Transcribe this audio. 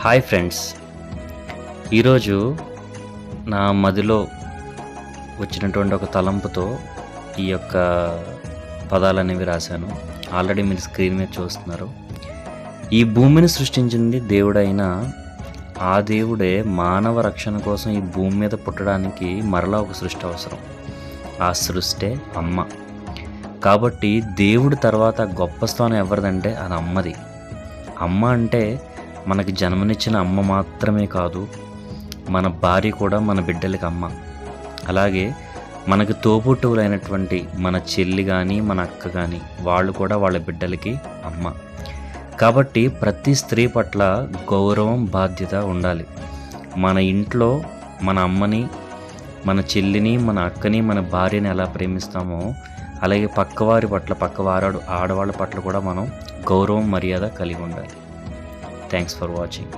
Hi friends, ఈరోజు నా మదిలో వచ్చినటువంటి ఒక తలంపుతో ఈ యొక్క పదాలనేవి రాశాను. ఆల్రెడీ మీరు స్క్రీన్ మీద చూస్తున్నారు. ఈ భూమిని సృష్టించింది దేవుడైన ఆ దేవుడే మానవ రక్షణ కోసం ఈ భూమి మీద పుట్టడానికి మరలా ఒక సృష్టి అవసరం. ఆ సృష్టే అమ్మ. కాబట్టి దేవుడి తర్వాత గొప్ప స్థానం ఎవరిదంటే అది అమ్మది. అమ్మ అంటే మనకి జన్మనిచ్చిన అమ్మ మాత్రమే కాదు, మన భార్య కూడా మన బిడ్డలకి అమ్మ. అలాగే మనకు తోబుట్టువులైనటువంటి మన చెల్లి కానీ మన అక్క కానీ వాళ్ళు కూడా వాళ్ళ బిడ్డలకి అమ్మ. కాబట్టి ప్రతి స్త్రీ పట్ల గౌరవం, బాధ్యత ఉండాలి. మన ఇంట్లో మన అమ్మని, మన చెల్లిని, మన అక్కని, మన భార్యని ఎలా ప్రేమిస్తామో అలాగే పక్కవారి పట్ల ఆడవాళ్ళ పట్ల కూడా మనం గౌరవం, మర్యాద కలిగి ఉండాలి. Thanks for watching.